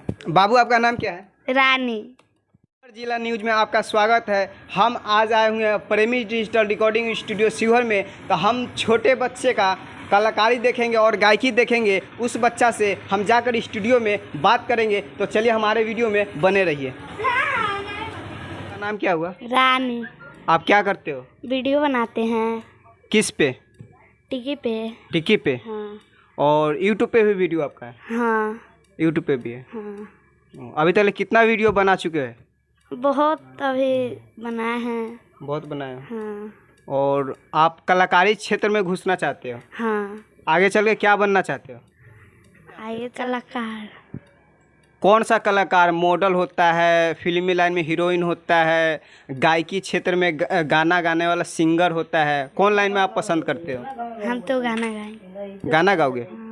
बाबू आपका नाम क्या है? रानी। जिला न्यूज में आपका स्वागत है। हम आज आए हुए हैं प्रेमी डिजिटल रिकॉर्डिंग स्टूडियो शिवहर में। तो हम छोटे बच्चे का कलाकारी देखेंगे और गायकी देखेंगे। उस बच्चा से हम जाकर स्टूडियो में बात करेंगे। तो चलिए हमारे वीडियो में बने रहिए। आपका नाम क्या हुआ? रानी। आप क्या करते हो? वीडियो बनाते हैं। किस पे? टिकी पे। टिकी पे? हाँ। और यूट्यूब पे भी वीडियो आपका है? हाँ। यूट्यूब पे भी है? हाँ। अभी तक कितना वीडियो बना चुके हैं? बहुत अभी बनाए हैं। बहुत बनाए हो। हाँ। और आप कलाकारी क्षेत्र में घुसना चाहते हो? हाँ। आगे चल के क्या बनना चाहते हो? आइए कलाकार। कौन सा कलाकार? मॉडल होता है, फिल्मी लाइन में हीरोइन होता है, गायकी क्षेत्र में गाना गाने वाला सिंगर होता है। कौन लाइन में आप पसंद करते हो? हम तो गाना गाएंगे। गाना गाओगे? हाँ।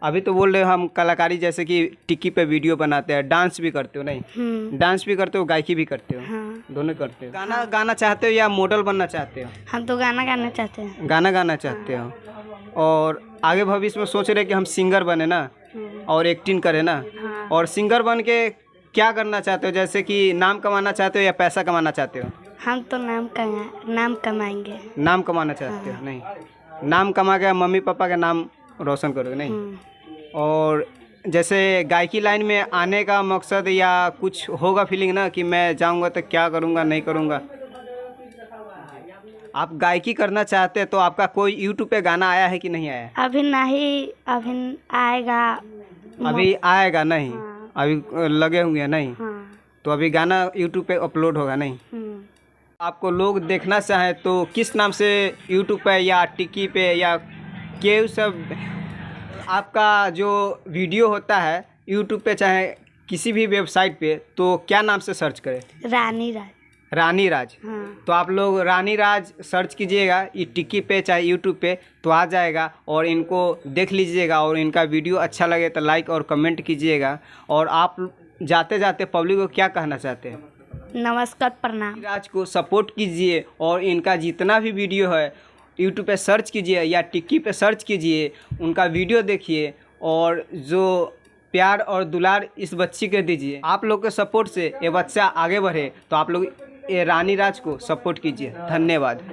अभी तो बोल रहे हो हम कलाकारी, जैसे कि टिक्की पे वीडियो बनाते हैं। डांस भी करते हो? नहीं, डांस भी करते हो, गायकी भी करते हो? हाँ। दोनों करते हो। गाना गाना चाहते हो या मॉडल बनना चाहते हो? हम तो गाना गाना चाहते हैं। गाना गाना चाहते हो। और आगे भविष्य में सोच रहे कि हम सिंगर बने ना, और एक्टिंग करें ना। हाँ। और सिंगर बन के क्या करना चाहते हो? जैसे कि नाम कमाना चाहते हो या पैसा कमाना चाहते हो? हम तो नाम कमाएंगे। नाम कमाना चाहते हो? नहीं, नाम कमा के मम्मी पापा का नाम रोशन करोगे? नहीं। और जैसे गायकी लाइन में आने का मकसद या कुछ होगा फीलिंग ना कि मैं जाऊंगा तो क्या करूंगा, नहीं करूंगा? आप गायकी करना चाहते हैं तो आपका कोई यूट्यूब पे गाना आया है कि नहीं आया? अभी नहीं, अभी आएगा। अभी आएगा? नहीं। हाँ। अभी लगे हुए हैं? नहीं। हाँ। तो अभी गाना यूट्यूब पे अपलोड होगा? नहीं। आपको लोग देखना चाहें तो किस नाम से? यूट्यूब पे या टिकी पे या के सब? आपका जो वीडियो होता है यूट्यूब पे चाहे किसी भी वेबसाइट पे, तो क्या नाम से सर्च करें? रानी राज। रानी राज? हाँ। तो आप लोग रानी राज सर्च कीजिएगा ये टिक्की पे चाहे यूट्यूब पे, तो आ जाएगा। और इनको देख लीजिएगा और इनका वीडियो अच्छा लगे तो लाइक और कमेंट कीजिएगा। और आप जाते जाते पब्लिक को क्या कहना चाहते हैं? नमस्कार, प्रणाम। राज को सपोर्ट कीजिए और इनका जितना भी वीडियो है यूट्यूब पे सर्च कीजिए या टिक्की पे सर्च कीजिए, उनका वीडियो देखिए और जो प्यार और दुलार इस बच्ची के दीजिए। आप लोग के सपोर्ट से ये बच्चा आगे बढ़े, तो आप लोग ये रानी राज को सपोर्ट कीजिए। धन्यवाद।